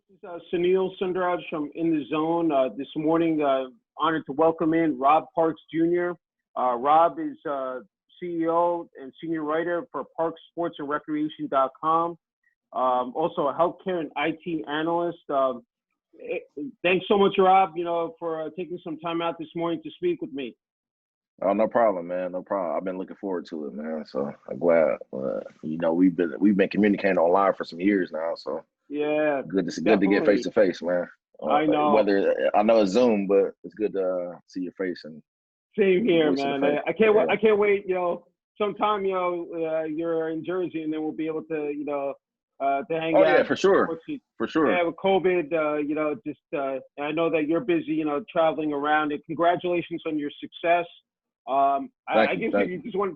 This is Sunil Sundaraj from In the Zone. This morning, honored to welcome in Rob Parks Jr. Rob is CEO and senior writer for Parks Sports and Recreation.com. Also a healthcare and IT analyst. Thanks so much, Rob, for taking some time out this morning to speak with me. Oh, no problem, man. No problem. I've been looking forward to it, man. So I'm glad. We've been communicating online for some years now. So Yeah, good to get face definitely. to face, man. I know. Whether I know it's Zoom, but it's good to see your face and Same your here, voice in the man. face. I can't. Yeah. I can't wait. Sometime, you're in Jersey, and then we'll be able to, to hang Oh yeah, out. for sure, Unfortunately, for sure. yeah, with COVID, I know that you're busy, traveling around. And congratulations on your success. I Thank you, guess if thank you you. just want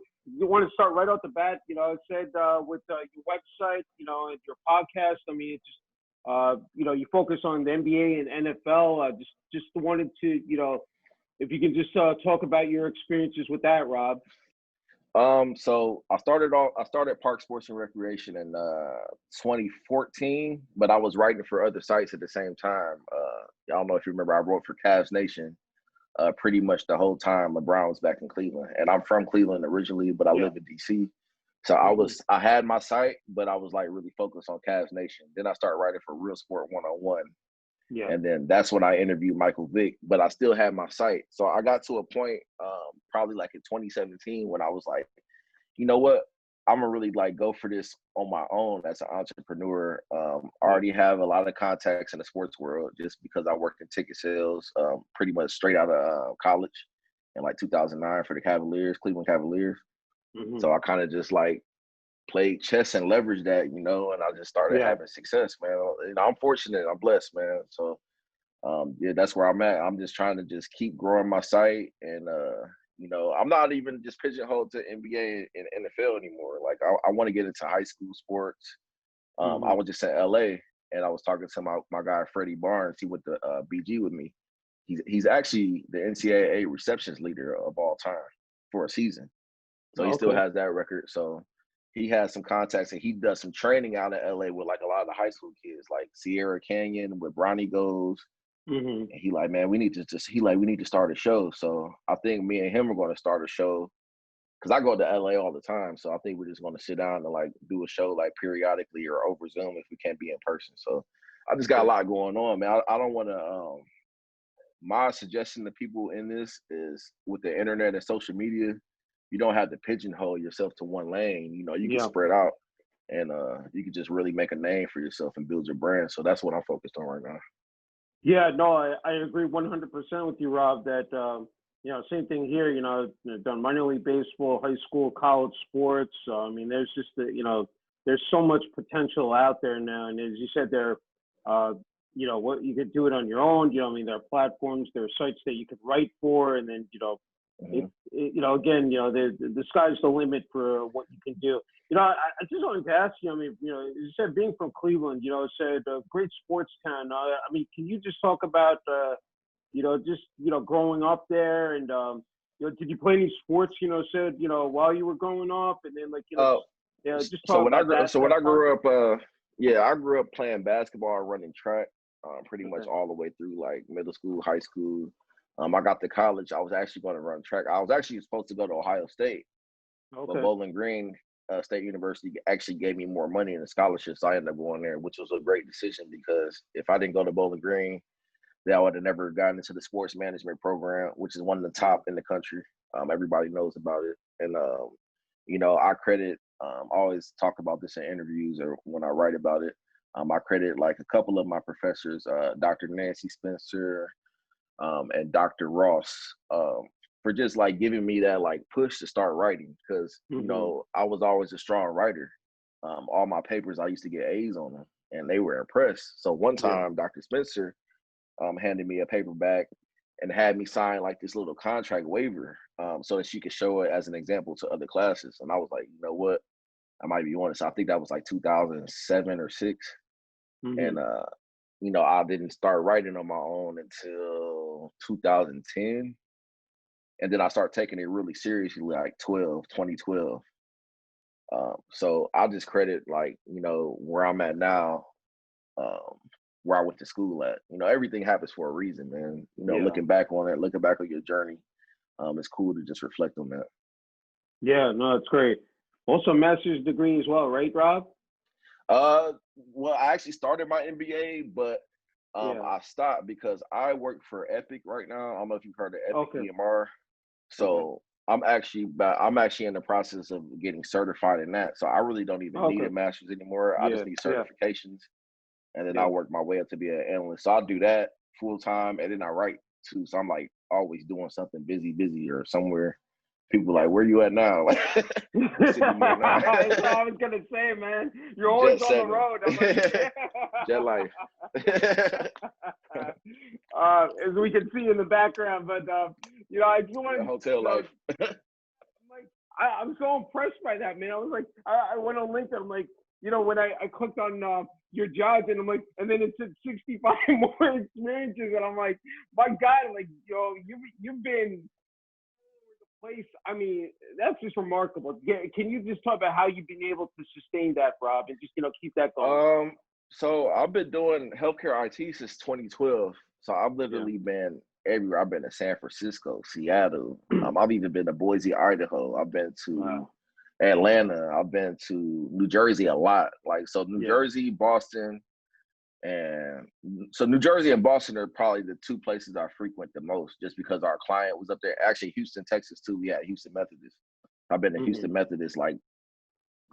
to start right off the bat. It said with your website, and your podcast. I mean, it's just you focus on the NBA and NFL. Just wanted to, if you can just talk about your experiences with that, Rob. So I started Park Sports and Recreation in 2014, but I was writing for other sites at the same time. I don't know if you remember, I wrote for Cavs Nation pretty much the whole time LeBron was back in Cleveland. And I'm from Cleveland originally, but I Yeah. live in DC. So Hmm. I had my site, but I was like really focused on Cavs Nation. Then I started writing for Real Sport 101. Yeah. And then that's when I interviewed Michael Vick, but I still had my site. So I got to a point probably like in 2017 when I was like, you know what? I'm gonna really like go for this on my own as an entrepreneur. I Yeah. already have a lot of contacts in the sports world just because I worked in ticket sales, pretty much straight out of college in like 2009 for the Cavaliers, Cleveland Cavaliers. Hmm. So I kind of just like played chess and leveraged that, and I just started Yeah. having success, man. I'm fortunate, I'm blessed, man. So yeah, that's where I'm at. I'm just trying to just keep growing my site, and I'm not even just pigeonholed to NBA and NFL anymore. Like I want to get into high school sports. I Hmm. was just in LA, and I was talking to my guy Freddie Barnes. He went to BG with me. He's actually the NCAA receptions leader of all time for a season. So he still Okay. has that record. So he has some contacts, and he does some training out in LA with like a lot of the high school kids, like Sierra Canyon, where Bronny goes. Hmm. And he like, man, we need to start a show. So I think me and him are going to start a show because I go to LA all the time. So I think we're just going to sit down and like do a show like periodically or over Zoom if we can't be in person. So I just got a Yeah. lot going on, man. I don't want to. My suggestion to people in this is with the internet and social media, you don't have to pigeonhole yourself to one lane. You can Yeah. spread out and you can just really make a name for yourself and build your brand. So that's what I'm focused on right now. Yeah, no, I agree 100% with you, Rob, that, same thing here, done minor league baseball, high school, college sports. I mean, there's just, there's so much potential out there now. And as you said, uh, what you could do it on your own. I mean, there are platforms, there are sites that you could write for. And then, Hmm. again, the sky's the limit for what you can do. I just wanted to ask you. I mean, you said being from Cleveland, it said great sports town. I mean, can you just talk about, just growing up there, and did you play any sports? Said while you were growing up, and then like Uh, just so talk when about that I time. grew up, yeah, I grew up playing basketball and running track, pretty much Okay. all the way through like middle school, high school. I got to college. I was actually going to run track. I was actually supposed to go to Ohio State, but Okay. Bowling Green State University actually gave me more money in the scholarship, so I ended up going there, which was a great decision because if I didn't go to Bowling Green, then I would have never gotten into the sports management program, which is one of the Yeah. top in the country. Everybody knows about it, and I credit. I always talk about this in interviews or when I write about it. I credit like a couple of my professors, Dr. Nancy Spencer and Dr. Ross, for just like giving me that like push to start writing because Hmm. I was always a strong writer. All my papers I used to get A's on them, and they were impressed. So one Yeah. time, Dr. Spencer handed me a paperback and had me sign like this little contract waiver so that she could show it as an example to other classes. And I was like, you know what? I might be honest. I think that was like 2007 or six. Hmm. And, I didn't start writing on my own until 2010. And then I started taking it really seriously like 2012. So I just credit like, where I'm at now. Um, where I went to school at. You know, everything happens for a reason, man. You know, Yeah. looking back on it, looking back on your journey, it's cool to just reflect on that. Yeah, no, it's great. Also, master's degree as well, right, Rob? Uh, well, I actually started my MBA, but Yeah. I stopped because I work for Epic right now. I don't know if you've heard of Epic Okay. EMR. Okay. So I'm actually in the process of getting certified in that. So I really don't even need Okay. a master's anymore. I Yeah. just need Yeah. certifications, and then Yeah. I'll work my way up to be an analyst. So I'll do that full time, and then I write too. So I'm like always doing something busy or somewhere. People Yeah. like, where you at now? Like, what city you in now? That's what I was gonna say, man. You're always Jet on the setting, road. I'm like, jet life. as we can see in the background, but I just Yeah, wanted, hotel life. I'm like, I'm so impressed by that, man. I was like, I went on LinkedIn. I'm like, when I clicked on your jobs, and I'm like, and then it said 65 more experiences, and I'm like, my God, like, you've been place. I mean, that's just remarkable. Can you just talk about how you've been able to sustain that, Rob, and just keep that going? So I've been doing healthcare IT since 2012. So I've Yeah. literally been everywhere. I've been to San Francisco, Seattle. I've even been to Boise, Idaho. I've been to Wow. Atlanta. I've been to New Jersey a lot. Like so, New Yeah. Jersey, Boston, and so New Jersey and Boston are probably the two places I frequent the most, just because our client was up there. Actually, Houston, Texas too. We had Houston Methodist. I've been to Hmm. Houston Methodist like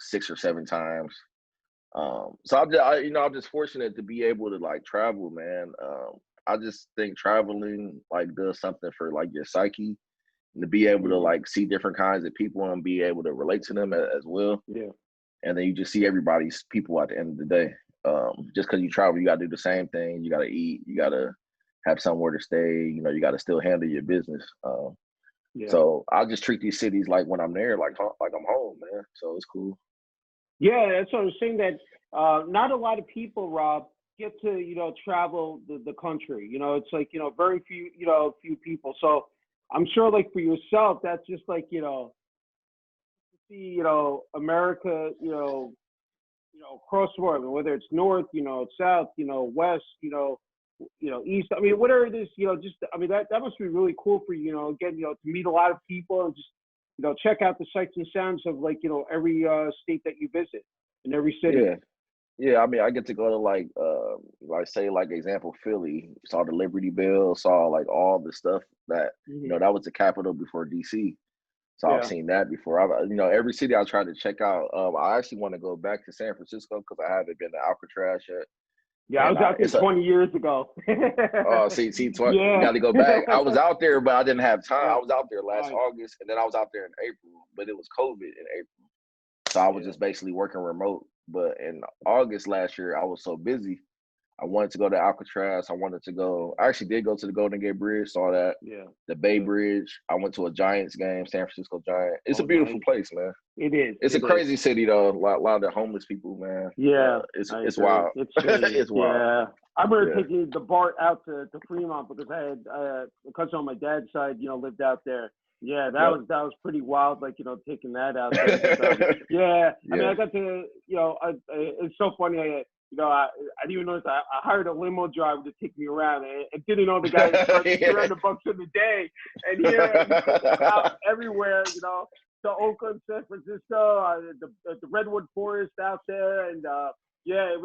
6 or 7 times. So I'm just fortunate to be able to like travel, man. I just think traveling like does something for like your psyche, and to be able to Hmm. like see different kinds of people and be able to relate to them as well. Yeah. And then you just see everybody's people at the end of the day. Just because you travel, you got to do the same thing. You got to eat. You got to have somewhere to stay. You know, you got to still handle your business. Yeah. So I just treat these cities like when I'm there, like I'm home, man. So it's cool. Yeah. That's what I was saying. That not a lot of people, Rob, get to travel the country. It's like very few few people. So I'm sure, like, for yourself, that's just like see America, across the board, I mean, whether it's north, south, west, east. I mean, whatever it is, just I mean that must be really cool for you. Again, to meet a lot of people and just check out the sights and sounds of, like, every state that you visit in every city. Yeah. Yeah, I mean, I get to go to like say like example Philly, saw the Liberty Bell, saw like all the stuff that Hmm. that was the capital before DC. So I've Yeah. seen that before. Every city I try to check out. I actually want to go back to San Francisco because I haven't been to Alcatraz yet, Yeah, I and was out there it's a 20 years ago. see, Yeah. got to go back. I was out there, but I didn't have time. I Right. was out there last Right. August, and then I was out there in April, but it was COVID in April. So I was Yeah. just basically working remote. But in August last year, I was so busy. I wanted to go to Alcatraz. I actually did go to the Golden Gate Bridge, saw that. Yeah. The Bay Yeah. Bridge. I went to a Giants game, San Francisco Giant. It's a Oh, beautiful nice. place, man. It is. It's a It is. crazy city though. A lot of the homeless people, man. Yeah, I It's agree. wild. It's really, It's wild. yeah. I remember Yeah. taking the BART out to Fremont because I had a cousin on my dad's side, lived out there. Yeah, that Yep. was pretty wild, like, taking that out there. But yeah, I mean, Yeah. I got to, it's so funny. I didn't even notice. I hired a limo driver to take me around, and didn't know the guy was charging Yeah. $300 in the day. And here he's taking me out everywhere, to Oakland, San Francisco, the Redwood Forest out there, and yeah,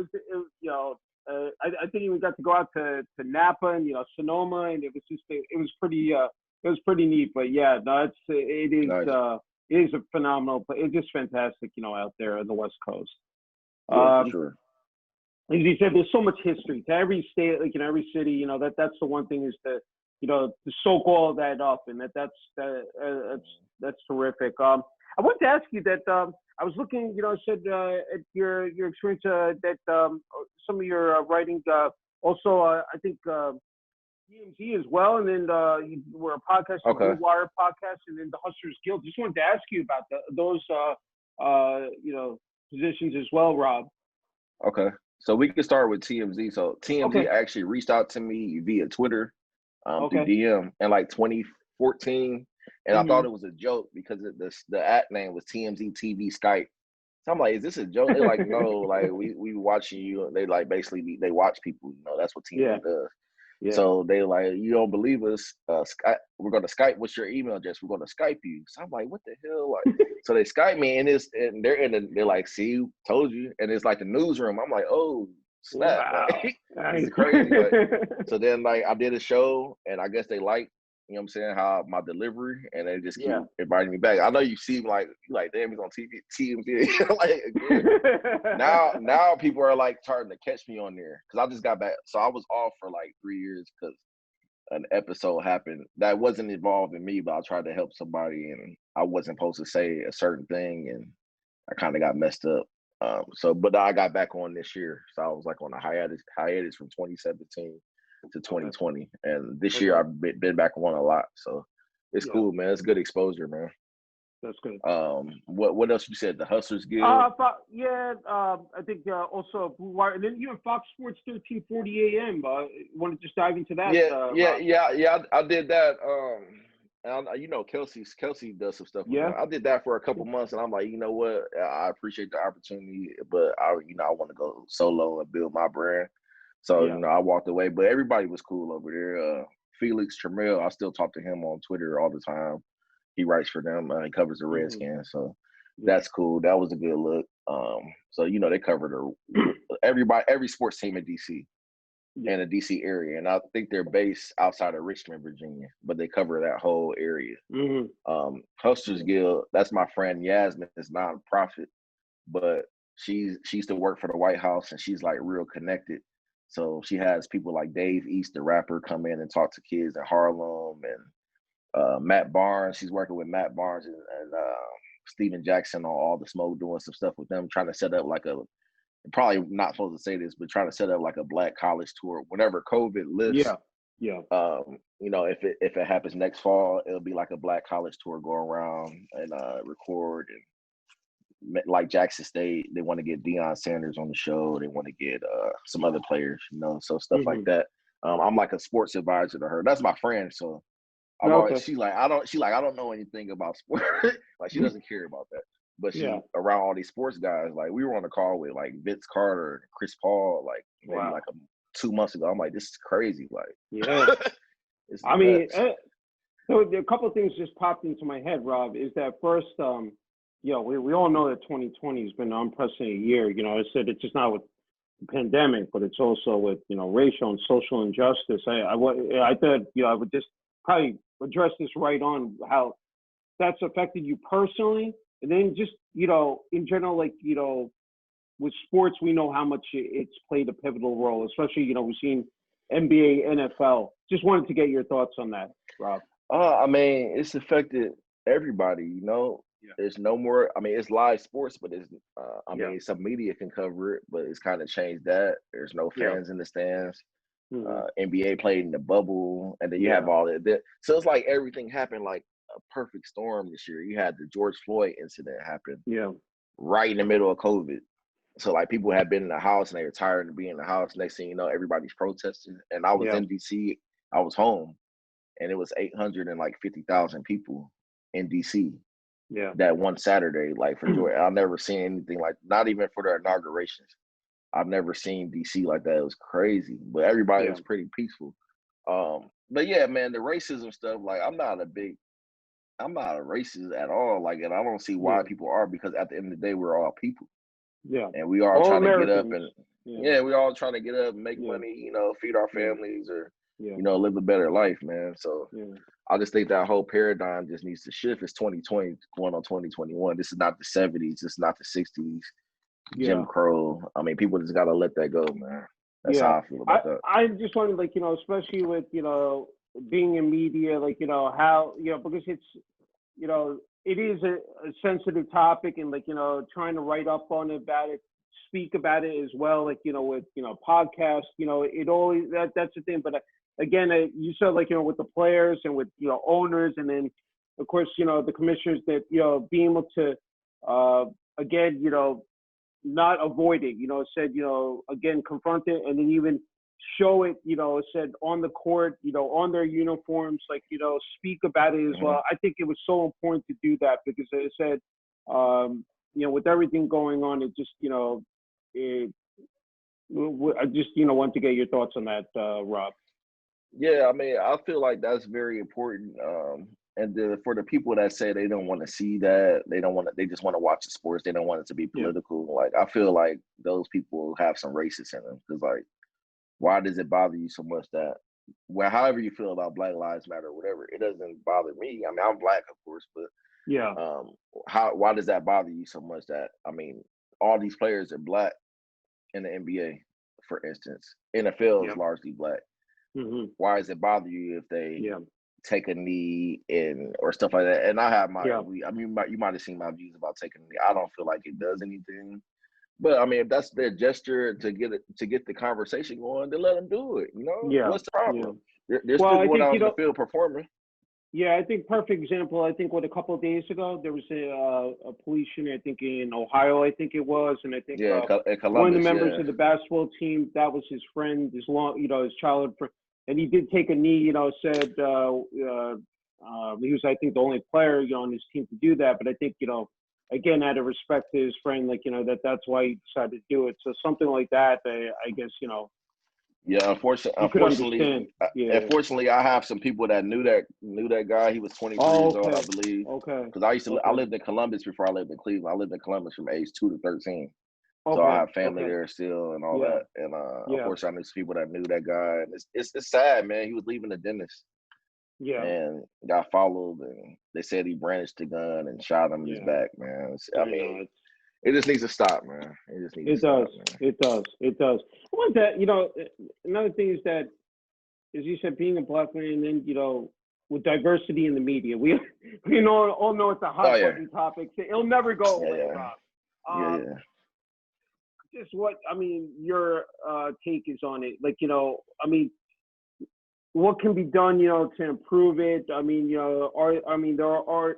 I think we got to go out to Napa and Sonoma, and it was pretty neat. But yeah, no, Nice. it is a phenomenal, but it's just fantastic, out there on the West Coast. Yeah, for Um, sure. as you said, there's so much history to every state, like in every city. That's the one thing is to soak all of that up, and that's terrific. I want to ask you that I was looking, I said at your experience that some of your writing, also I think DMZ as well, and then you were a podcast, the Okay. Blue Wire podcast, and then the Hustlers Guild. Just wanted to ask you about those positions as well, Rob. Okay. So we can start with TMZ. So TMZ Okay. actually reached out to me via Twitter, through Okay. DM in like 2014, and I Hmm. thought it was a joke because the at name was TMZ TV Skype. So I'm like, is this a joke? They're like, no, like we watching you. They like basically they watch people. You know, that's what Yeah, TMZ does. yeah. So they like, you don't believe us? Skype, we're gonna Skype. What's your email address? We're gonna Skype you. So I'm like, what the hell? Like, so they Skype me, and they're like, see, told you. And it's like the newsroom. I'm like, oh snap, Wow. like this is crazy. Like, so then like I did a show, and I guess they like, you know what I'm saying, how my delivery, and they just keep Yeah. inviting me back. I know you see like you like, damn, he's on TV, TMZ. Like again. Now people are like starting to catch me on there because I just got back. So I was off for like 3 years because an episode happened that wasn't involving me, but I tried to help somebody and I wasn't supposed to say a certain thing and I kind of got messed up. But I got back on this year. So I was like on a hiatus from 2017 to Okay. 2020. And this Okay. year I've been back on a lot. So it's cool, man. It's good exposure, man. That's good. What else you said? The Hustlers Guild? Yeah, I think also Blue Wire, and then you have Fox Sports 1340 AM. Want to just dive into that? Yeah. I did that. And you know, Kelsey does some stuff with Yeah. them. I did that for a couple months, and I'm like, you know what? I appreciate the opportunity, but I want to go solo and build my brand. So Yeah. I walked away, but everybody was cool over there. Felix Tramiel, I still talk to him on Twitter all the time. He writes for them. He covers the Redskins, so that's cool. That was a good look. So they covered every sports team in DC in the DC area, and I think they're based outside of Richmond, Virginia, but they cover that whole area. Hustlers Guild, that's my friend Yasmin. It's nonprofit, but she used to work for the White House, and she's like real connected. So she has people like Dave East, the rapper, come in and talk to kids in Harlem, and Matt Barnes. She's working with Matt Barnes and Steven Jackson on All the Smoke, doing some stuff with them, trying to set up like probably not supposed to say this, but trying to set up like a Black college tour whenever COVID lifts. Yeah. If it happens next fall, it'll be like a Black college tour, go around and record. And like Jackson State, they want to get Deion Sanders on the show. They want to get some other players, so stuff like that. I'm like a sports advisor to her. That's my friend, so she's like, I don't know anything about sports. Like she doesn't care about that. But she around all these sports guys. Like we were on the call with like Vince Carter, and Chris Paul, like maybe like 2 months ago. I'm like, this is crazy. Like, I mean, so a couple of things just popped into my head, Rob. Is that first, we all know that 2020 has been an unprecedented year. I said it's just not with the pandemic, but it's also with racial and social injustice. I thought I would just probably address this right on how that's affected you personally, and then just in general, like with sports, we know how much it's played a pivotal role, especially we've seen NBA, NFL. Just wanted to get your thoughts on that, Rob. I mean, it's affected everybody. There's no more. I mean, it's live sports, but it's. mean, some media can cover it, but it's kind of changed that. There's no fans in the stands. NBA played in the bubble, and then you have all that. So it's like everything happened like a perfect storm this year. You had the George Floyd incident happen. Right in the middle of COVID. So like people had been in the house and they were tired of being in the house. Next thing you know, everybody's protesting. And I was in DC. I was home, and it was 850,000 people in DC. That one Saturday, like for George. I've never seen anything like. Not even for their inaugurations. I've never seen DC like that. It was crazy, but everybody was pretty peaceful. But yeah, man, the racism stuff. Like, I'm not a racist at all. Like, and I don't see why people are, because at the end of the day, we're all people. And we are all trying to get up and we all trying to get up and make money. Feed our families or live a better life, man. So I just think that whole paradigm just needs to shift. It's 2020 going on 2021. This is not the 70s. This is not the 60s. Jim Crow. I mean, people just gotta let that go, man. That's how I feel about that. I just wanted, like, especially with being in media, like, how because it's it is a sensitive topic, and like trying to write up on it, about it, speak about it as well, like with podcasts, it always that's the thing. But again, you said, like, with the players and with owners, and then of course the commissioners, that being able to again not avoid it, said, again, confront it, and then even show it, said on the court, on their uniforms, like, speak about it as well. I think it was so important to do that, because it said, with everything going on, it just, I just, want to get your thoughts on that, Rob. Yeah, I mean, I feel like that's very important. And for the people that say they don't want to see that, they don't want to, they just want to watch the sports. They don't want it to be Yeah. political. Like, I feel like those people have some racist in them because, like, why does it bother you so much that, well, however you feel about Black Lives Matter or whatever, it doesn't bother me. I mean, I'm black, of course, but Yeah. why does that bother you so much that, I mean, all these players are black in the NBA, for instance. NFL is largely black. Mm-hmm. Why does it bother you if they Yeah. take a knee or stuff like that? And I have my, I mean, you might have seen my views about taking a knee. I don't feel like it does anything, but I mean, if that's their gesture to get the conversation going, then let them do it. You know, Yeah. what's the problem? Yeah. They're still going out on the field performing. Yeah, I think perfect example. I think a couple of days ago there was a police shooting. I think in Ohio, I think it was, and I think in Columbus, one of the members of the basketball team, that was his friend, his childhood friend, and he did take a knee. Said he was, I think, the only player on his team to do that. But I think again, out of respect to his friend, that's why he decided to do it. So something like that, I guess Yeah, unfortunately, unfortunately, I have some people that knew that guy. He was 23 years old, I believe. Okay. Because I lived in Columbus before I lived in Cleveland. I lived in Columbus from age 2 to 13. So I have family there still and all that. And unfortunately, I knew some people that knew that guy. And it's sad, man. He was leaving the dentist. Yeah. And got followed, and they said he brandished the gun and shot him in his back, man. I mean, it just needs to stop, man. It just needs to stop, man. It does. I want that, another thing is that, as you said, being a black man, and then, with diversity in the media, we all know it's a hot button topic. It'll never go away, Rob. Just your take is on it. Like, what can be done, to improve it? I mean, there are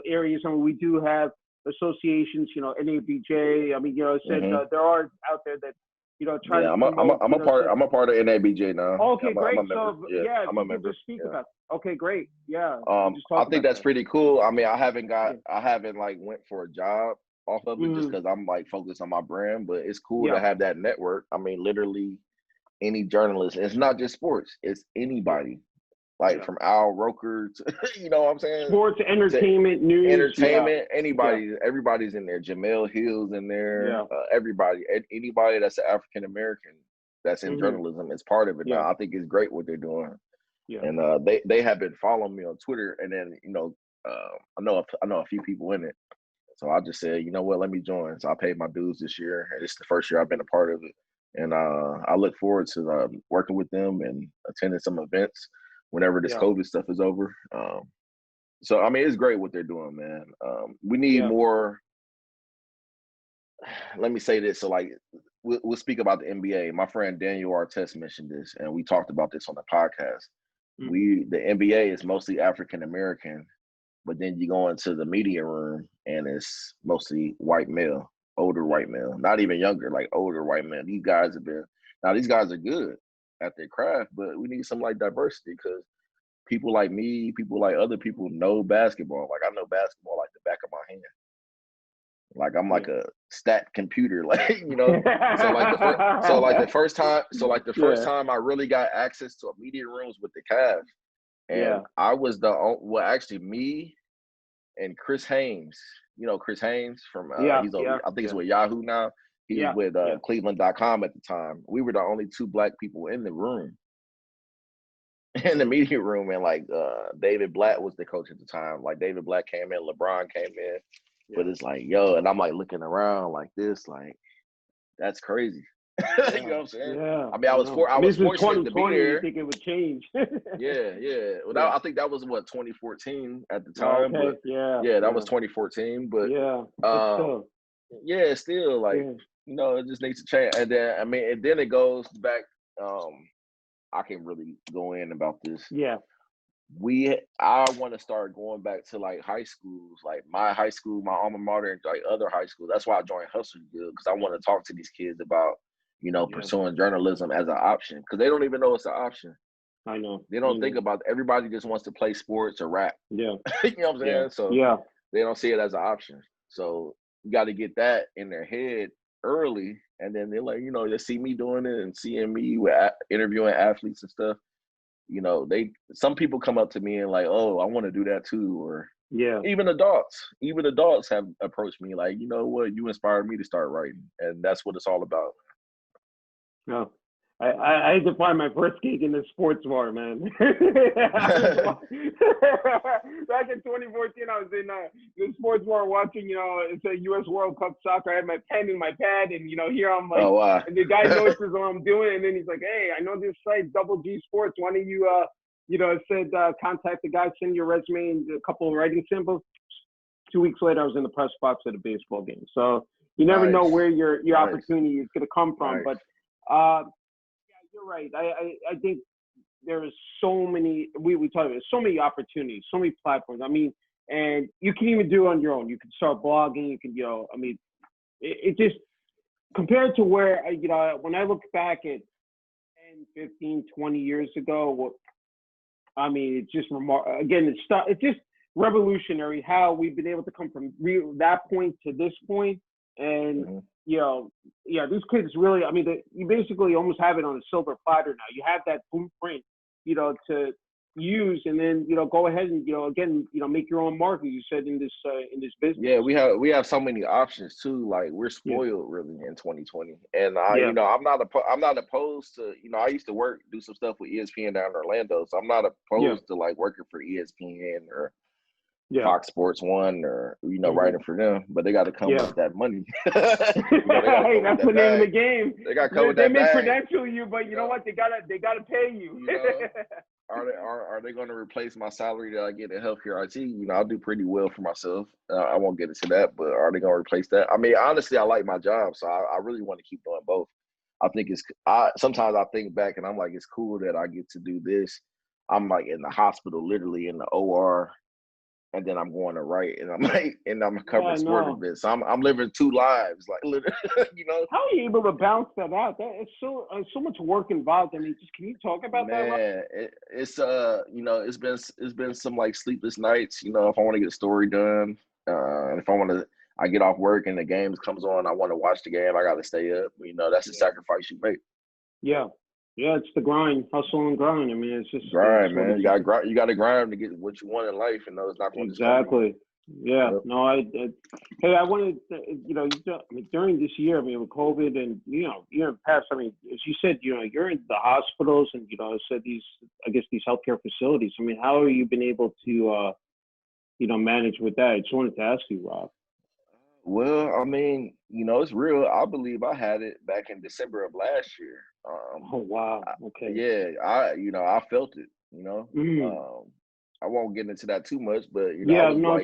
areas. I mean, we do have associations, NABJ. I mean, said there are out there that, try to. I'm a part of NABJ now. Okay, great. I'm a member. Speak about. Okay, great. Yeah. I think that's pretty cool. I mean, I haven't like went for a job off of it just because I'm like focused on my brand, but it's cool to have that network. I mean, literally any journalist. It's not just sports. It's anybody. Like from Al Roker to, you know what I'm saying? Sports, entertainment, news. Anybody, everybody's in there. Jamel Hill's in there. Everybody, anybody that's an African American that's in journalism is part of it now. I think it's great what they're doing. Yeah. And they have been following me on Twitter, and then I know a few people in it. So I just said, you know what, let me join. So I paid my dues this year, and it's the first year I've been a part of it. And I look forward to working with them and attending some events whenever this COVID stuff is over. So, I mean, it's great what they're doing, man. We need more. Let me say this. So, like, we'll speak about the NBA. My friend Daniel Artest mentioned this, and we talked about this on the podcast. The NBA is mostly African-American, but then you go into the media room, and it's mostly white male. Older white male, not even younger, like older white men. These guys are good at their craft, but we need some like diversity because people like me, people like other people know basketball. Like I know basketball like the back of my hand. Like I'm like a stat computer, like So the first time I really got access to media rooms with the Cavs, and I was me and Chris Haynes. You know Chris Haynes from I think he's with Yahoo now. He was with Cleveland.com at the time. We were the only two black people in the room, in the media room, and like David Blatt was the coach at the time. Like David Blatt came in, LeBron came in, but it's like and I'm like looking around like this, like that's crazy. You know what I'm saying? Yeah. I mean, I was fortunate to be there. You think it would change? Yeah. Well, I think that was 2014 at the time. Okay. But that was 2014. But still like it just needs to change. And then it goes back. I can really go in about this. Yeah. I want to start going back to like high schools, like my high school, my alma mater, and like other high schools. That's why I joined Hustle Good, because I want to talk to these kids about pursuing journalism as an option, because they don't even know it's an option. I know. They don't think about it. Everybody just wants to play sports or rap. Yeah. You know what I'm saying? So they don't see it as an option. So, got to get that in their head early, and then they're like, they see me doing it and seeing me with interviewing athletes and stuff. Some people come up to me and like, oh, I want to do that too, or Yeah. even adults have approached me like, you know what, you inspired me to start writing, and that's what it's all about. No. I had to find my first gig in the sports bar, man. Back in 2014, I was in the sports bar watching, it's a U.S. World Cup soccer. I had my pen and my pad, and here I'm like, oh wow. and the guy notices what I'm doing, and then he's like, hey, I know this site, Double G Sports. Why don't you, it said contact the guy, send your resume and a couple of writing samples. 2 weeks later, I was in the press box at a baseball game. So you never know where your Nice. opportunity is going to come from, Nice. but. You're right. I think there is so many. We talk about so many opportunities, so many platforms. I mean, and you can even do it on your own. You can start blogging. You can, I mean, it just compared to where when I look back at 10, 15, 20 years ago, I mean, it's just remarkable. Again, it's just revolutionary how we've been able to come from that point to this point, and. Mm-hmm. These kids really, I mean, you basically almost have it on a silver platter now. You have that blueprint, to use, and then, go ahead and, again, make your own market. You said in this business. Yeah, we have so many options too. Like we're spoiled really in 2020, and I'm not opposed to, I used to do some stuff with ESPN down in Orlando, so I'm not opposed to like working for ESPN or Fox Sports 1 or writing for them, but they got to come with that money. That's the name of the game. They got to come with that may bag. credential you, but you know what? They gotta pay you. Are they going to replace my salary that I get in healthcare IT? I'll do pretty well for myself. I won't get into that, but are they going to replace that? I mean, honestly, I like my job, so I really want to keep doing both. I think sometimes I think back and I'm like, it's cool that I get to do this. I'm like in the hospital, literally in the OR. And then I'm going to write, and I'm covering sport events. So I'm living two lives, like literally, How are you able to balance that out? It's so much work involved. I mean, can you talk about that? Man, it's been some like sleepless nights. If I want to get a story done, if I get off work and the game comes on, I want to watch the game. I got to stay up. That's a sacrifice you make. Yeah. Yeah, it's the grind, hustle and grind. I mean, it's just grind, man. You got to grind to get what you want in life, and it's not going to exactly. Yeah. Yep. No, hey, I wanted to, during this year, I mean, with COVID and year past, I mean, as you said, you're in the hospitals and said these healthcare facilities. I mean, how have you been able to manage with that? I just wanted to ask you, Rob. Well, I mean, it's real. I believe I had it back in December of last year. Oh wow! Okay. Yeah, I felt it. I won't get into that too much, but it's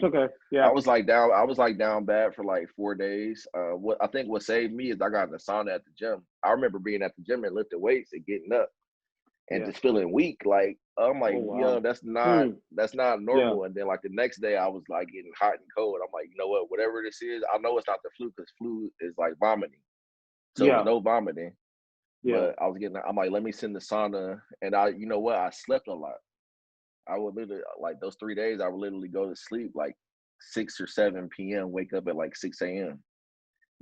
okay. Yeah, I was like down bad for like 4 days. What saved me is I got in the sauna at the gym. I remember being at the gym and lifting weights and getting up and just feeling weak. Like I'm like, that's not normal. Yeah. And then like the next day, I was like getting hot and cold. I'm like, you know what? Whatever this is, I know it's not the flu because flu is like vomiting. So there's no vomiting. Yeah. But I'm like, let me send the sauna. And I slept a lot. I would literally, like those 3 days, I would literally go to sleep like 6 or 7 p.m., wake up at like 6 a.m.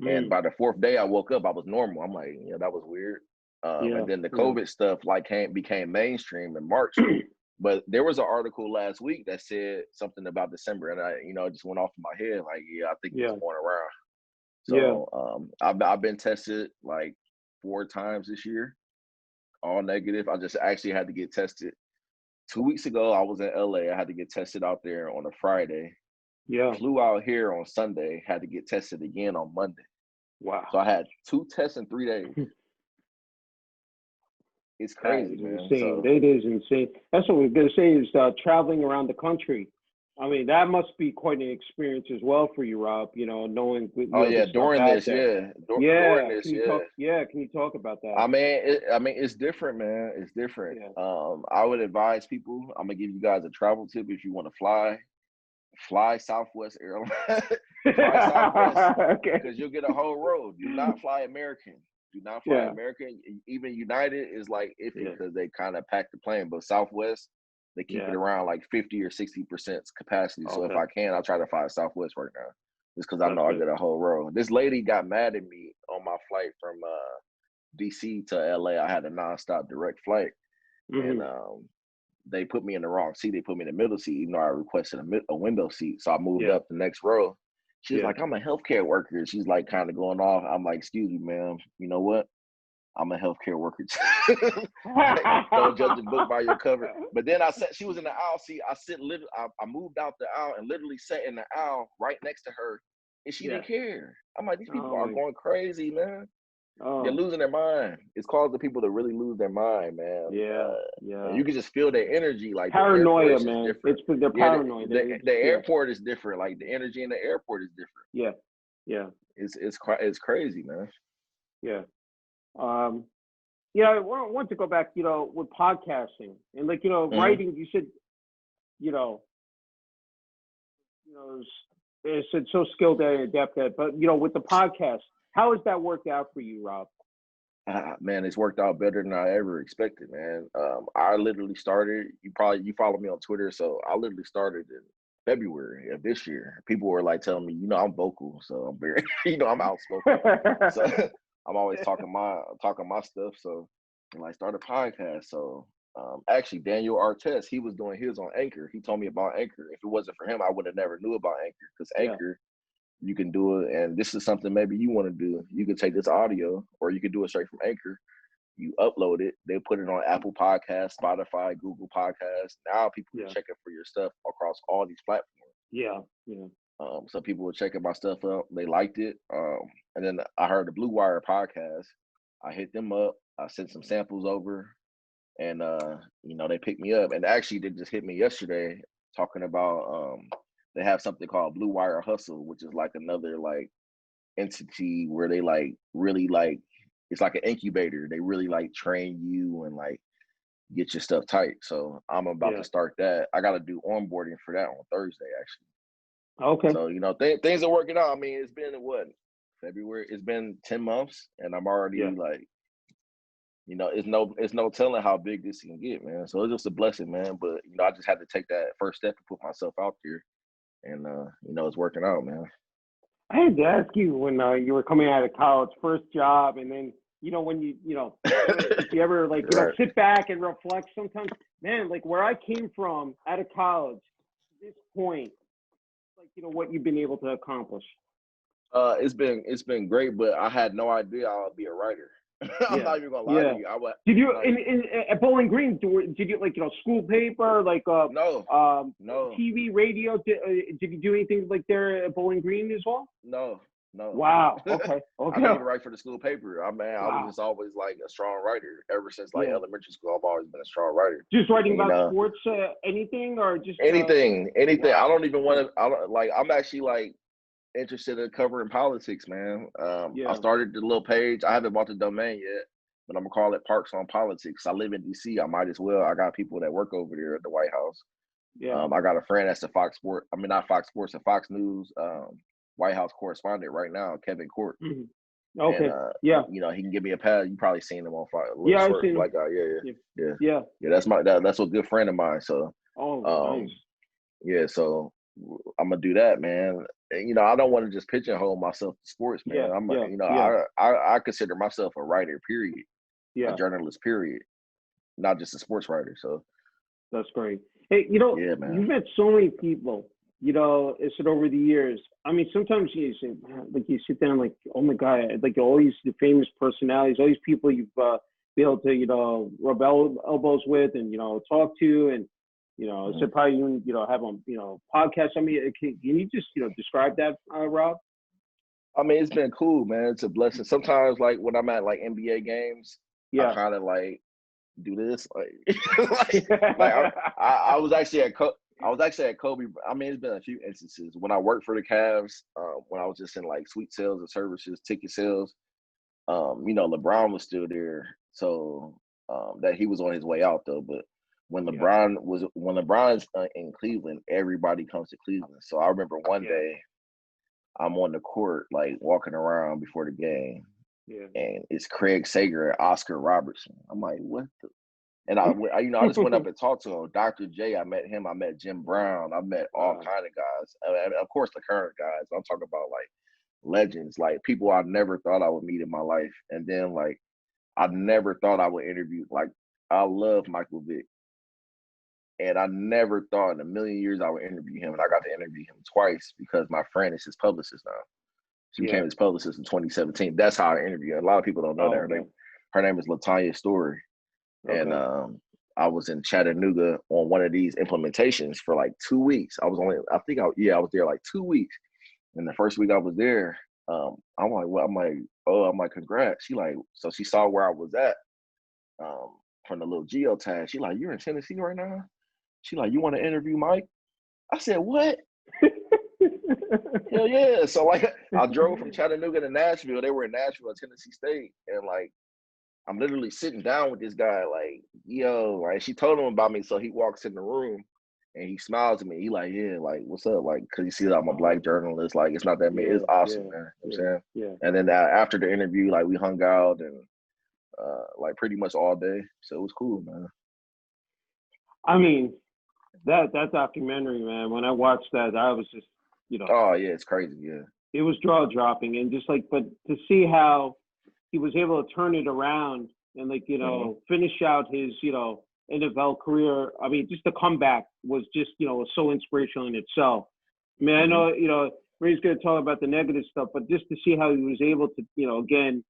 And by the 4th day I woke up, I was normal. I'm like, that was weird. And then the COVID stuff became mainstream in March. But there was an article last week that said something about December, and I it just went off in my head. Like, I think it's going around. So I've been tested like 4 times this year, all negative. I just actually had to get tested 2 weeks ago. I was in LA. I had to get tested out there on a Friday. Yeah. Flew out here on Sunday. Had to get tested again on Monday. Wow. So I had 2 tests in 3 days. It's crazy, man. Insane. It is insane. That's what we're going to say is traveling around the country. I mean, that must be quite an experience as well for you, Rob, knowing. During this, During this, can you talk about that? I mean, it's different, man. It's different. Yeah. I would advise people, I'm going to give you guys a travel tip if you want to fly Southwest Airlines. Fly Southwest, because you'll get a whole row. Do not fly American. Do not fly American. Even United is like iffy because they kind of pack the plane, but Southwest, they keep it around like 50 or 60% capacity. So if I can, I'll try to fly Southwest right now. just because I That's know I good. did a whole row. This lady got mad at me on my flight from DC to LA. I had a nonstop direct flight, and Hmm. they put me in the wrong seat. They put me in the middle seat, even though I requested a window seat. So I moved Yeah. up the next row. She's Yeah. like, I'm a healthcare worker. She's like kind of going off. I'm like, excuse me, ma'am. You know what? I'm a healthcare worker too. Don't judge the book by your cover. But then I sat, she was in the aisle seat. I sit literally, I moved out the aisle and literally sat in the aisle right next to her. And she Yeah. didn't care. I'm like, these people Oh are my. going crazy, man. They're Oh. losing their mind. It's causing people to really lose their mind, man. Yeah. And Yeah. you can just feel their energy. Like the airport Paranoia, is just man. different. They're Yeah, paranoid. the Yeah. airport is different. Like the energy in the airport is different. Yeah. Yeah. It's crazy, man. Yeah. Um. Yeah. I want to go back. With podcasting and Hmm. writing. You said you know it's so skilled and adept at. But with the podcast, how has that worked out for you, Rob? Man, it's worked out better than I ever expected, man. I literally started. You follow me on Twitter, so I literally started in February of this year. People were like telling me, I'm vocal, so I'm very, I'm outspoken. So I'm always talking my stuff. So and I started a podcast. So actually Daniel Artest, he was doing his on Anchor. He told me about Anchor. If it wasn't for him, I would have never knew about Anchor because Yeah. Anchor, you can do it, and this is something maybe you want to do. You can take this audio, or you can do it straight from Anchor. You upload it, they put it on Apple Podcasts, Spotify, Google Podcasts. Now people are Yeah. checking for your stuff across all these platforms. Yeah. Yeah. So people were checking my stuff out. They liked it. And then I heard the Blue Wire podcast. I hit them up. I sent some samples over, and they picked me up. And actually, they just hit me yesterday talking about they have something called Blue Wire Hustle, which is like another like entity where they like really like it's like an incubator. They really like train you and like get your stuff tight. So I'm about Yeah. to start that. I got to do onboarding for that on Thursday actually. Okay. So things are working out. I mean, it's been what February. It's been 10 months, and I'm Yeah. already like, it's no telling how big this can get, man. So it's just a blessing, man. But I just had to take that first step and put myself out there, and it's working out, man. I had to ask you when you were coming out of college, first job, and then when if you ever Right. sit back and reflect. Sometimes, man, like where I came from out of college, to this point, like what you've been able to accomplish. It's been great, but I had no idea I would be a writer. I'm Yeah, not even gonna lie to yeah. you. I would Did you like at Bowling Green? Did you school paper no, um no, TV, radio? Did you do anything like there at Bowling Green as well? no, no. Wow. Okay. I didn't Okay. even write for the school paper. I was Wow. just always like a strong writer ever since like Yeah. elementary school. I've always been a strong writer. Just writing And, about sports, anything, or just anything. I wow. don't even want Okay. to. I don't like. I'm actually like interested in covering politics, man. I Yeah. started the little page. I haven't bought the domain yet, but I'm gonna call it Parks on Politics. I live in DC. I might as well. I got people that work over there at the White House. Yeah. I got a friend that's a Fox Sport. I mean, not Fox Sports, a Fox News White House correspondent right now, Kevin Court. Mhm. And Okay. Yeah. he can give me a pad. You probably seen him on Fox. A little Yeah. I've short seen them. black guy. Yeah, Yeah. yeah, yeah, Yeah. yeah. That's a good friend of mine. So, Oh, nice. um, yeah. So I'm gonna do that, man. And, I don't want to just pigeonhole myself to sports, man. Yeah. I'm, Yeah. Yeah. I consider myself a writer. Period. A Yeah. journalist. Period. Not just a sports writer. So, That's great. Hey, yeah, man. you've met so many people. It's over the years. I mean, sometimes you say, man, like you sit down, like, oh my god, like all these famous personalities, all these people you've been able to, rub elbows with and talk to, and so Mhm. probably even have them, podcast. I mean, can you just describe that, Rob? I mean, it's been cool, man. It's a blessing. Sometimes, like when I'm at like NBA games, I Yeah. kind of like do this, like I was actually I was actually at Kobe. I mean, it's been a few instances when I worked for the Cavs, when I was just in like suite sales and services, ticket sales. LeBron was still there, so that he was on his way out though. But Yeah. when LeBron's in Cleveland, everybody comes to Cleveland. So I remember one Yeah. day I'm on the court, like walking around before the game, Yeah. and it's Craig Sager and Oscar Robertson. I'm like, what the? And I just went up and talked to him. Dr. J, I met him. I met Jim Brown. I met all kind of guys. And of course, the current guys. I'm talking about like legends, like people I never thought I would meet in my life. And then like I never thought I would interview. Like I love Michael Vick, and I never thought in a million years I would interview him. And I got to interview him twice because my friend is his publicist now. She became his publicist in 2017. That's how I interviewed. A lot of people don't know that. Her name is Latanya Story. Okay. And I was in Chattanooga on one of these implementations for like 2 weeks. I was there like 2 weeks. And the first week I was there, I'm like, congrats. She like, so she saw where I was at from the little geotag. She like, you're in Tennessee right now? She like, you want to interview Mike? I said, what? Hell yeah. So like I drove from Chattanooga to Nashville. They were in Nashville at Tennessee State. And like, I'm literally sitting down with this guy, like, yo, like she told him about me. So he walks in the room and he smiles at me. He like, yeah, like, what's up? Like, cause he sees I'm a Black journalist. Like, it's not that me. It's awesome, man. You know what I'm saying? Yeah. And then after the interview, like we hung out and like pretty much all day. So it was cool, man. I mean, that documentary, man, when I watched that, I was just, oh yeah, it's crazy. Yeah. It was jaw dropping. And just like, but to see how he was able to turn it around and like, finish out his, NFL career. I mean, just the comeback was just, was so inspirational in itself. I mean, I know, Ray's going to talk about the negative stuff, but just to see how he was able to, again,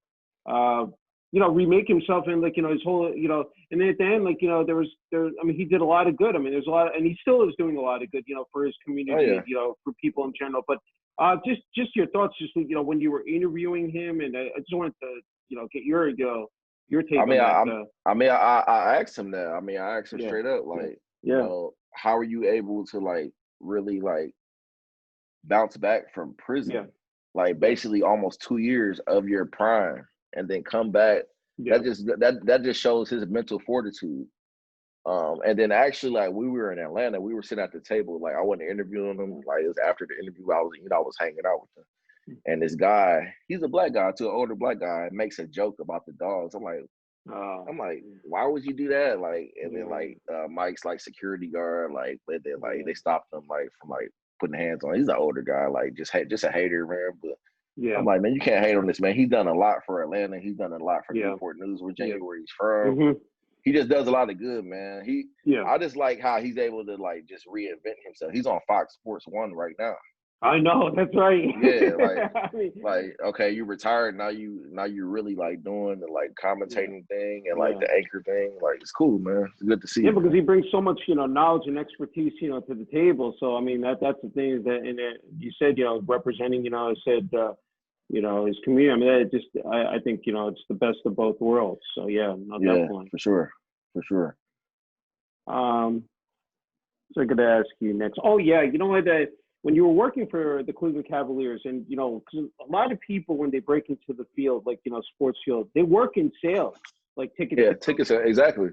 remake himself and like, his whole, and then at the end, like, he did a lot of good. I mean, there's a lot, and he still is doing a lot of good, for his community, for people in general. But just your thoughts, just, when you were interviewing him, and I just wanted to, get your take on that. I asked him that. I mean, I asked him straight up, like, how are you able to like really like bounce back from prison? Yeah. Like basically almost 2 years of your prime and then come back. Yeah. That just shows his mental fortitude. And then actually, like we were in Atlanta, we were sitting at the table, like I wasn't interviewing him. Like it was after the interview, I was hanging out with him. And this guy, he's a Black guy too, an older Black guy, makes a joke about the dogs. I'm like, why would you do that? Like, and then like Mike's like security guard, like, but then like they stopped him like from like putting hands on. He's an older guy, like just a hater, man. But I'm like, man, you can't hate on this man. He's done a lot for Atlanta. He's done a lot for Newport News, Virginia, where he's from. Mm-hmm. He just does a lot of good, man. I just like how he's able to like just reinvent himself. He's on Fox Sports 1 right now. I know, that's right. Yeah, like okay, you retired, now you're really like doing the like commentating thing and like the anchor thing. Like it's cool, man. It's good to see. Yeah, because he brings so much, knowledge and expertise, to the table. So I mean that's the thing that, and you said, representing, his community. I mean, I think, it's the best of both worlds. So definitely. For sure. So I could ask you next. Oh yeah, you know what? When you were working for the Cleveland Cavaliers, and because a lot of people when they break into the field, like sports field, they work in sales, like tickets. Yeah, tickets. Exactly.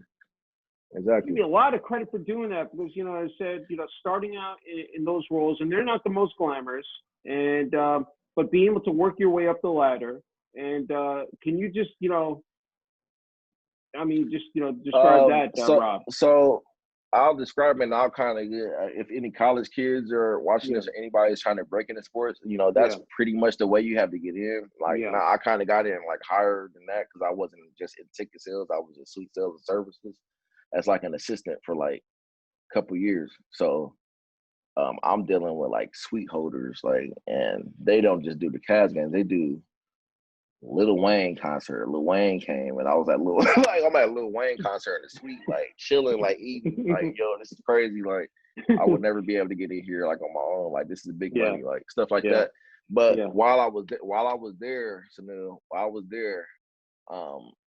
Give me a lot of credit for doing that because I said starting out in those roles, and they're not the most glamorous, and but being able to work your way up the ladder, and can you just describe that, Rob? So I'll describe it, and I'll kind of if any college kids are watching this or anybody is trying to break into sports, that's pretty much the way you have to get in. Like now, I kind of got in like higher than that because I wasn't just in ticket sales; I was in suite sales and services as like an assistant for like a couple years. So I'm dealing with like suite holders, like, and they don't just do the Cavs games; they do Lil Wayne concert. Lil Wayne came, and I was at I'm at Lil Wayne concert in the suite, like chilling, like eating, like yo, this is crazy. Like I would never be able to get in here like on my own. Like this is big money, like stuff like that. But while I was there, Sunil,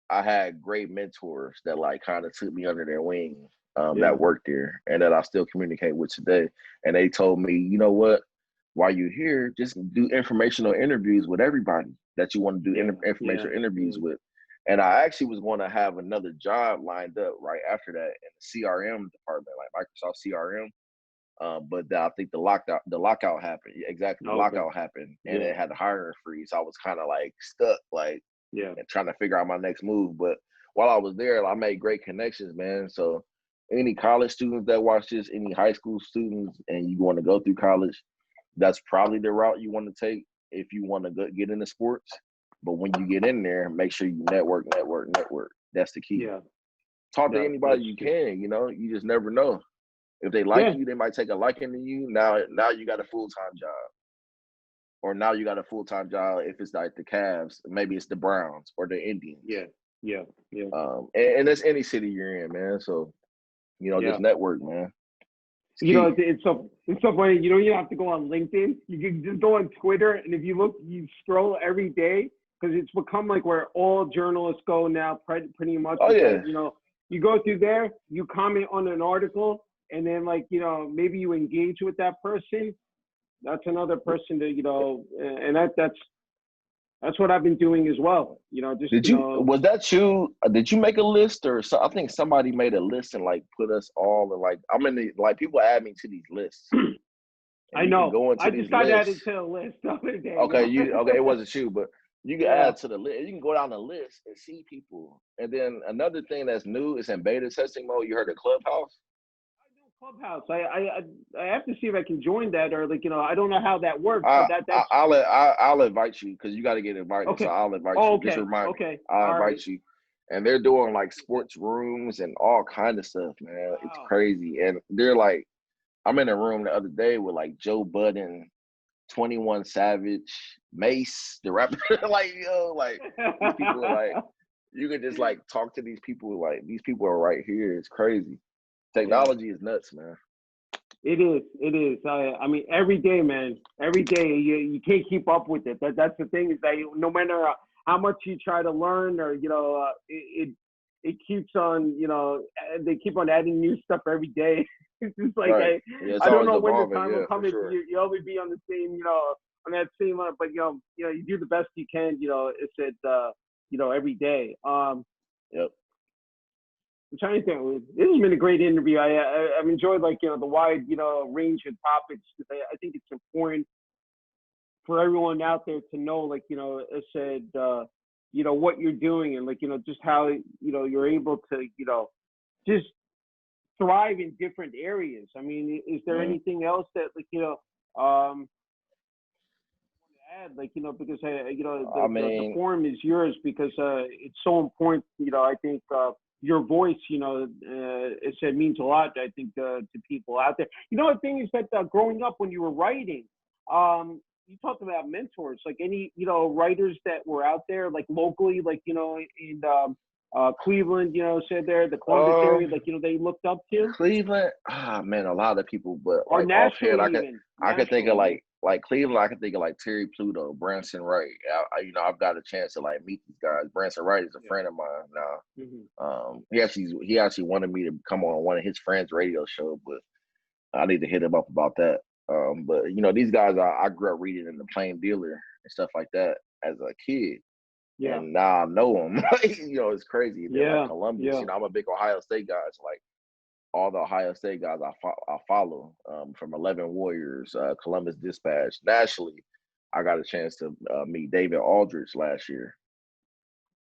I had great mentors that like kind of took me under their wing, that worked there, and that I still communicate with today. And they told me, you know what? While you're here, just do informational interviews with everybody that you want to do informational interviews with. And I actually was going to have another job lined up right after that in the CRM department, like Microsoft CRM. But I think the lockout happened. Exactly, the lockout happened, and it had a hiring freeze. So I was kind of like stuck, like, and trying to figure out my next move. But while I was there, I made great connections, man. So any college students that watch this, any high school students, and you want to go through college, that's probably the route you want to take if you want to get into sports. But when you get in there, make sure you network. That's the key. Yeah. Talk to Yeah, anybody that's you true. can. You just never know. If they like Yeah. you, they might take a liking to you. Now you got a full-time job. Or now you got a full-time job if it's like the Cavs, maybe it's the Browns or the Indians. Yeah. Yeah. Yeah. And that's any city you're in, man. So, Yeah. just network, man. It's You know, key. it's so funny. You don't even have to go on LinkedIn. You can just go on Twitter, and if you look, you scroll every day because it's become like where all journalists go now, pretty much. Oh yeah. You know, you go through there, you comment on an article, and then like maybe you engage with that person. That's another person to and that's what I've been doing as well. Just Was that you? Did you make a list or so? I think somebody made a list and like put us all in like I'm in the like people add me to these lists. I know. Go into I these just got added lists. to the list the other day. Okay, it wasn't you, but you can Yeah. add to the list. You can go down the list and see people. And then another thing that's new is in beta testing mode. You heard of Clubhouse? Clubhouse. I have to see if I can join that or I don't know how that works. But that's I'll invite you because you got to get invited. Okay. So I'll invite Oh, you. okay. Just remind me. Okay. I'll invite right. you. And they're doing like sports rooms and all kind of stuff, man. Wow. It's crazy. And they're like, I'm in a room the other day with like Joe Budden, 21 Savage, Mace, the rapper. Like these people are like, you can just like talk to these people. Like these people are right here. It's crazy. Technology is nuts, man. It is. It is. I mean, every day, man. Every day, you can't keep up with it. That's the thing is that no matter how much you try to learn, or it keeps on. They keep on adding new stuff every day. It's just like right. I don't know when the evolving. time will come. If sure. you always be on the same, on that same, but you do the best you can. It's every day. Yep. I'm trying to think. This has been a great interview. I've enjoyed the wide range of topics. I think it's important for everyone out there to know I said what you're doing and just how you're able to just thrive in different areas. I mean, is there anything else that add because the forum is yours because it's so important. I think your voice, it said means a lot. I think to people out there. The thing is that growing up when you were writing, you talked about mentors, like any writers that were out there, like locally, in Cleveland, said there, the Columbus area, they looked up to. Cleveland, man, a lot of people, but or like nationally, offhand, I could think of like Cleveland. I could think of like Terry Pluto, Branson Wright. I've got a chance to like meet these guys. Branson Wright is a friend of mine now. Mm-hmm. He actually wanted me to come on one of his friends' radio show, but I need to hit him up about that. But these guys, I grew up reading in the Plain Dealer and stuff like that as a kid. Yeah. And now I know them. It's crazy. They're like Columbus. Yeah. I'm a big Ohio State guy. So like all the Ohio State guys I follow, from 11 Warriors, Columbus Dispatch. Nationally, I got a chance to meet David Aldridge last year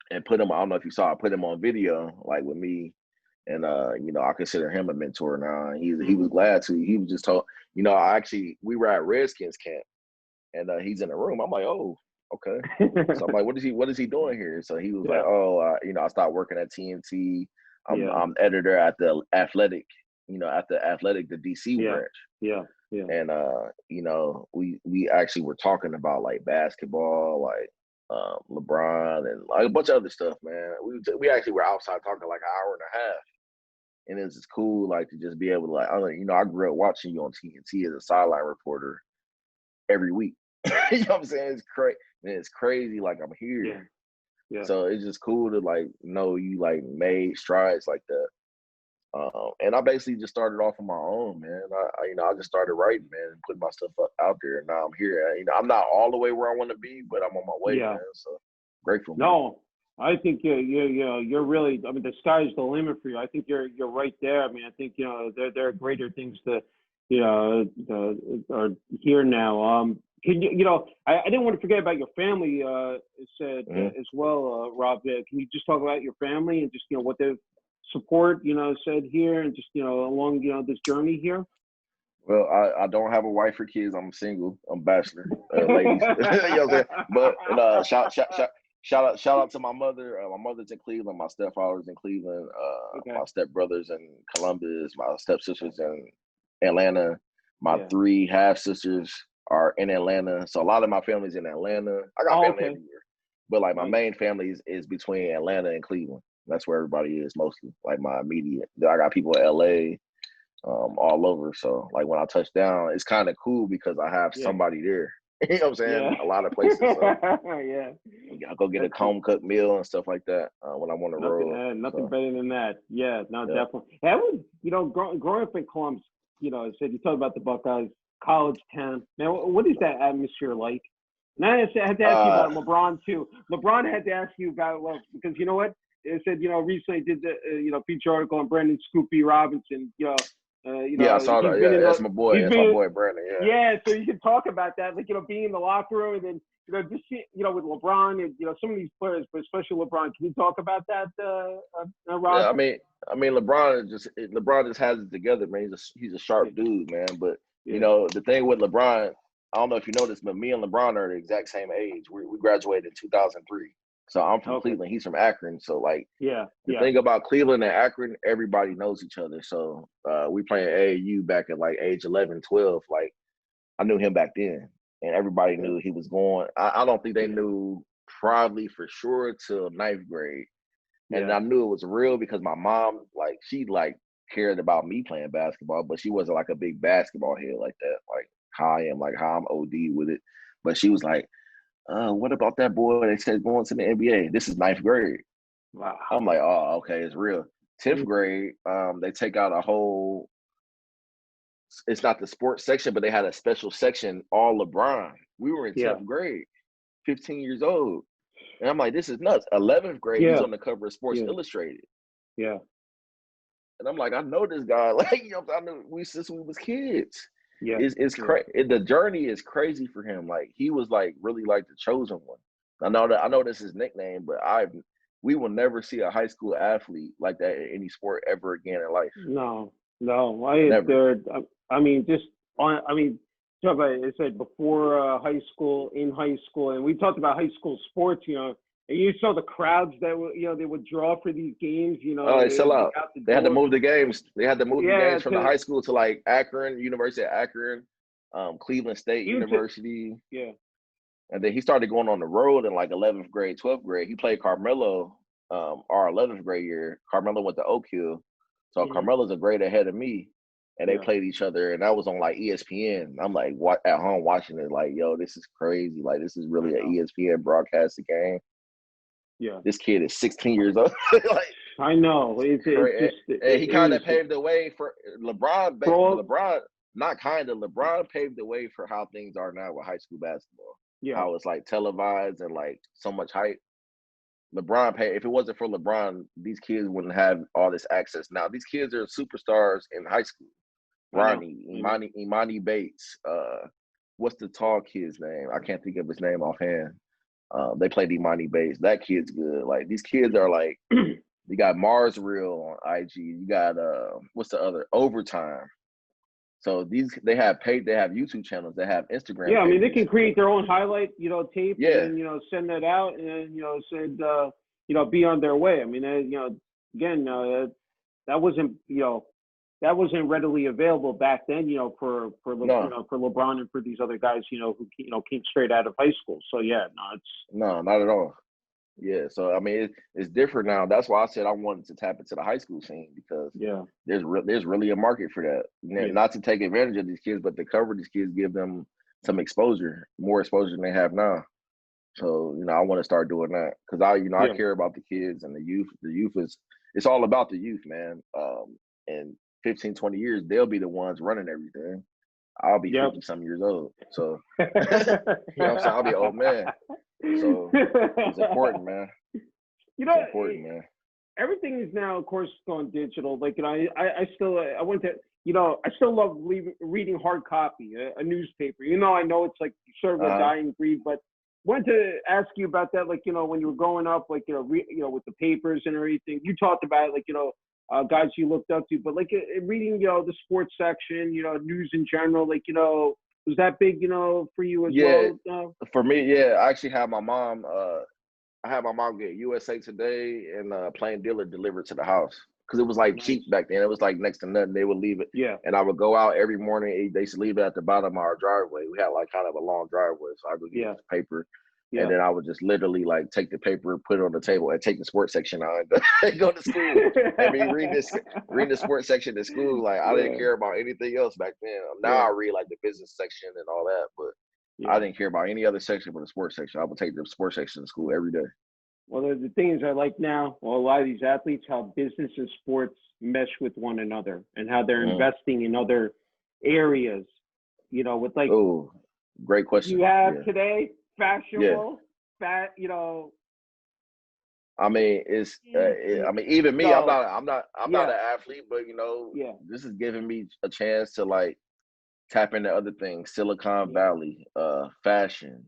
and put him. I don't know if you saw. I put him on video like with me, and I consider him a mentor now. He was glad to. He was just told. We were at Redskins camp, and he's in the room. I'm like, oh. Okay. So I'm like, what is he doing here? So he was like, oh, I stopped working at TNT. I'm editor at the Athletic, the DC branch. Yeah. And we actually were talking about like basketball, like LeBron and like a bunch of other stuff, man. We actually were outside talking like an hour and a half. And it's just cool like to just be able to I grew up watching you on TNT as a sideline reporter every week. You know what I'm saying? It's crazy. It's crazy. Like I'm here. Yeah. So it's just cool to like know you like made strides like that. And I basically just started off on my own, man. I just started writing, man, and putting my stuff out there. And now I'm here. I'm not all the way where I want to be, but I'm on my way, man. So grateful. No, man. I think you're really. I mean, the sky's the limit for you. I think you're right there. I mean, I think there are greater things to are here now. Can I didn't want to forget about your family. Said Mhm. as well, Rob. Can you just talk about your family and just what they support? Said here and just along this journey here. Well, I don't have a wife or kids. I'm single. I'm bachelor, ladies. You know what I'm saying? But shout out to my mother. My mother's in Cleveland. My stepfather's in Cleveland. Okay. My stepbrothers in Columbus. My stepsisters in Atlanta. My Yeah. 3 half sisters are in Atlanta. So a lot of my family's in Atlanta. I got family everywhere, but like my Nice. main family is between Atlanta and Cleveland. That's where everybody is mostly. Like my immediate. I got people in LA. All over. So like when I touch down, it's kind of cool because I have Yeah. somebody there. You know what I'm saying? Yeah. A lot of places. So Yeah. I go get a That's cool. home cooked meal and stuff like that when I'm on the road. Nothing So better than that. Yeah, no, yeah. definitely. That was, growing up in Columbus, I said you talk about the Buckeyes, college town. Now, what is that atmosphere like? And I had to ask you about LeBron too. LeBron had to ask you about because you know what? It said recently did the feature article on Brandon Scoopy Robinson. Yeah, I saw that. He's been Yeah, in that's the my boy. he's That's my been boy Brandon. Yeah. yeah. So you can talk about that, like being in the locker room and then just with LeBron and some of these players, but especially LeBron. Can you talk about that, Rob? Yeah, I mean, LeBron just has it together, man. He's a sharp dude, man. But Yeah. the thing with LeBron, I don't know if you know this, but me and LeBron are the exact same age. We graduated in 2003. So I'm from Cleveland. He's from Akron. So like, the thing about Cleveland and Akron, everybody knows each other. So we playing AAU back at like age 11, 12. Like I knew him back then, and everybody knew he was going. I don't think they knew probably for sure till 9th grade. And I knew it was real because my mom, like, she like cared about me playing basketball, but she wasn't like a big basketball head like that, like how I am, like how I'm OD with it. But she was like, what about that boy? They said going to the NBA. This is 9th grade. Wow. I'm like, oh, okay, it's real. 10th grade, they take out a whole. It's not the sports section, but they had a special section all LeBron. We were in 10th grade, 15 years old. And I'm like, this is nuts. 11th grade, he's on the cover of Sports Illustrated. Yeah. And I'm like, I know this guy. Like, I knew since we was kids. Yeah. It's crazy. The journey is crazy for him. Like, he was like really like the chosen one. I know this is his nickname, but we will never see a high school athlete like that in any sport ever again in life. No. Never. Talk about it said before high school, in high school, and we talked about high school sports, and you saw the crowds that they would draw for these games, they sell out. They had to move the games. They had to move the games from the high school to like Akron, University of Akron, Cleveland State University. Yeah. And then he started going on the road in like 11th grade, 12th grade. He played Carmelo our 11th grade year. Carmelo went to Oak Hill. So Carmelo's a grade ahead of me. And they played each other, and that was on like ESPN. I'm like, at home watching it, like, yo, this is crazy. Like, this is really an ESPN broadcasted game. Yeah, this kid is 16 years old. Like, I know. It's he kind of paved the way for LeBron. LeBron paved the way for how things are now with high school basketball. Yeah, how it's like televised and like so much hype. LeBron paid. If it wasn't for LeBron, these kids wouldn't have all this access. Now these kids are superstars in high school. Ronnie, Imani Bates. What's the tall kid's name? I can't think of his name offhand. They played Imani Bates. That kid's good. Like these kids are like, you got Mars Real on IG. You got what's the other? Overtime. So they have YouTube channels. They have Instagram. Yeah, I mean pages. they can create their own highlight, tape, and then, send that out, and then send be on their way. I mean, again, that wasn't that wasn't readily available back then, for LeBron and for these other guys, who came straight out of high school. So yeah, not at all. Yeah, so I mean it's different now. That's why I said I wanted to tap into the high school scene because there's really a market for that. Not to take advantage of these kids, but to cover these kids, give them some exposure, more exposure than they have now. So I want to start doing that because I care about the kids and the youth. The youth it's all about the youth, man. And 15, 20 years, they'll be the ones running everything. I'll be 50-some years old. So, what I'm saying? I'll be an old man. So, it's important, man. It's important, man. Everything is now, of course, going digital. Like, I went to, I still love reading hard copy, a newspaper. I know it's like sort of a Uh-huh. dying breed, but wanted to ask you about that. Like, when you were growing up, like, with the papers and everything, you talked about it, like, guys you looked up to, but like reading, the sports section, news in general, like, was that big, for you as Yeah, well? for me, yeah, I actually had my mom. I had my mom get USA Today and Plain Dealer delivered to the house because it was like Nice. cheap back then. It was like next to nothing. They would leave it, Yeah. and I would go out every morning. They used to leave it at the bottom of our driveway. We had like kind of a long driveway, so I would get Yeah. the paper, Yeah. and then I would just literally like take the paper, put it on the table, and take the sports section on and go to school. And be reading the sports section at school. Like I didn't Yeah. care about anything else back then. Now Yeah. I read like the business section and all that, but I Yeah. didn't care about any other section but the sports section. I would take the sports section to school every day. Well, the things I like now, well, a lot of these athletes, how business and sports mesh with one another and how they're Mm. investing in other areas, with like Oh, great question. you have Yeah. today, Yeah. fashionable, I mean, I mean, even me, so I'm not yeah, an athlete, but yeah, this is giving me a chance to like tap into other things, Silicon yeah, Valley, fashion,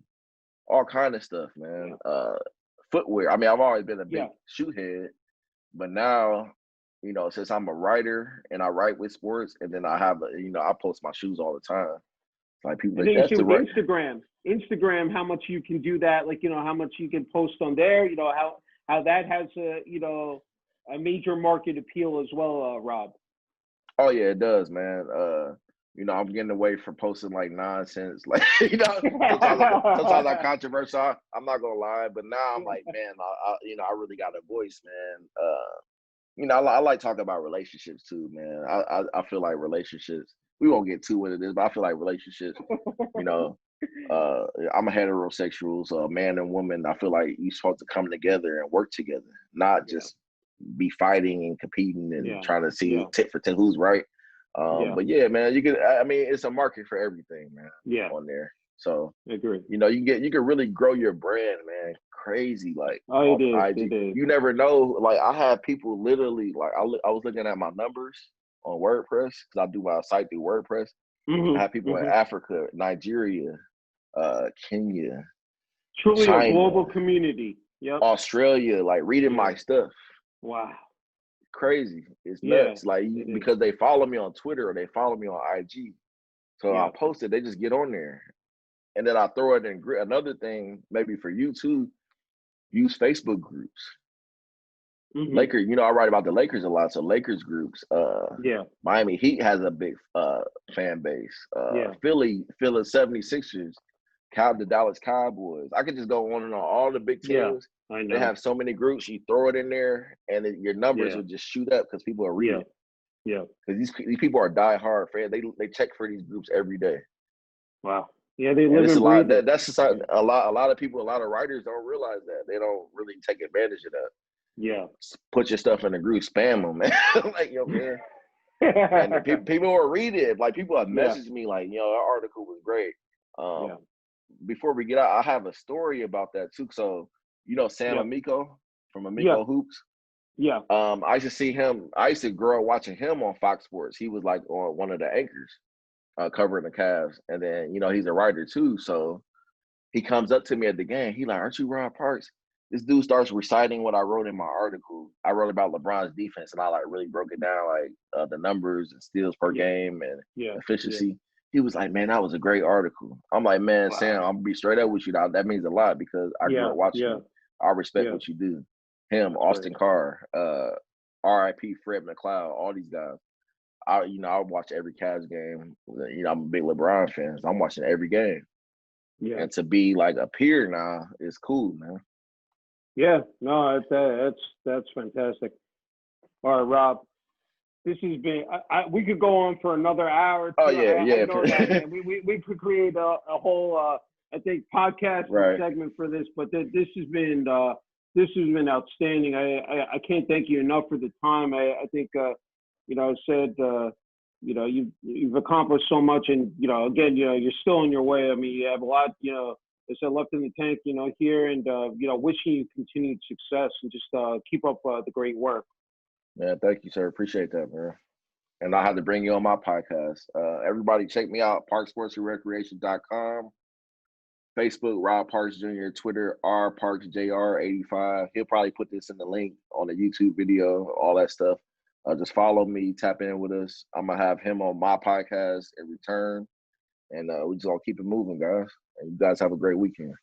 all kind of stuff, man. yeah, Footwear. I mean, I've always been a big yeah. shoe head, but now, since I'm a writer and I write with sports, and then I have, I post my shoes all the time. Like people And like then you that's see the with right. Instagram, how much you can do that, like, how much you can post on there, how that has a major market appeal as well, Rob. Oh yeah, it does, man. I'm getting away from posting like nonsense. Like, sometimes I'm controversial. I'm not gonna lie, but now I'm like, man, I really got a voice, man. I like talking about relationships too, man. I feel like relationships. We won't get too into this, but I feel like relationships. You know, I'm a heterosexual, so a man and woman. I feel like you're supposed to come together and work together, not Yeah, just be fighting and competing and yeah, trying to see yeah, tit for tat who's right. yeah, But yeah, man, you can. I mean, it's a market for everything, man, yeah. on there. So I agree. you can really grow your brand, man. Crazy, like Oh, it off is. IG. It is. You never know. Like I have people literally like I was looking at my numbers on WordPress because I do my site through WordPress. I Hmm. have people in Hmm. Africa, Nigeria, Kenya, Truly a global China, community. Yep. Australia, like reading Yeah. my stuff. Wow. Crazy. It's Yeah. nuts. Like It is. because they follow me on Twitter or they follow me on IG. So I Yeah. post it, they just get on there. And then I throw it in another thing, maybe for you too, use Facebook groups. Hmm. Lakers, I write about the Lakers a lot. So Lakers groups, Yeah. Miami Heat has a big fan base. Yeah. Philly 76ers, the Dallas Cowboys. I could just go on and on. All the big Yeah. teams, I they know. have so many groups. You throw it in there, and your numbers Yeah. will just shoot up because people will read Yeah. it. Yeah. Because these people are diehard fans. They check for these groups every day, Wow. Yeah. They and live it's a and lot. breathe it. That's just a lot of people, a lot of writers don't realize that. They don't really take advantage of that. Yeah. Put your stuff in the group, spam them, man. Like man. And people will read it. Like people have Yeah. messaged me, like, that article was great. Yeah. Before we get out, I have a story about that too. So, Sam Yeah. Amico from Yeah. Amico Hoops. Yeah. I used to see him. I used to grow up watching him on Fox Sports. He was like on one of the anchors, covering the Cavs, and then he's a writer too. So he comes up to me at the game. He like, "Aren't you Rob Parks?" This dude starts reciting what I wrote in my article. I wrote about LeBron's defense, and I like really broke it down, like the numbers and steals per Yeah. game and Yeah. Yeah. efficiency. He was like, "Man, that was a great article." I'm like, "Man, Sam, Wow. I'm gonna be straight up with you. That means a lot because I grew Yeah. up watching Yeah. you. I respect Yeah. what you do." Him, That's right. Austin Carr, R.I.P. Fred McLeod, all these guys. I watch every Cavs game. I'm a big LeBron fan, so I'm watching every game. Yeah. And to be like a peer now is cool, man. Yeah. No, that's fantastic. All right, Rob. This has been. We could go on for another hour or Oh two. yeah, I know that, yeah. man. We could create a whole I think podcast and Right. segment for this, but this has been outstanding. I can't thank you enough for the time. I think I said you've accomplished so much, and again you're still on your way. I mean you have a lot as I left in the tank here, and wishing you continued success and just keep up the great work. Man, thank you, sir. Appreciate that, man. and I had to bring you on my podcast. Everybody check me out, parksportsandrecreation.com. Facebook, Rob Parks Jr., Twitter, rparksjr85. He'll probably put this in the link on the YouTube video, all that stuff. Just follow me, tap in with us. I'm going to have him on my podcast in return. And we just all keep it moving, guys. And you guys have a great weekend.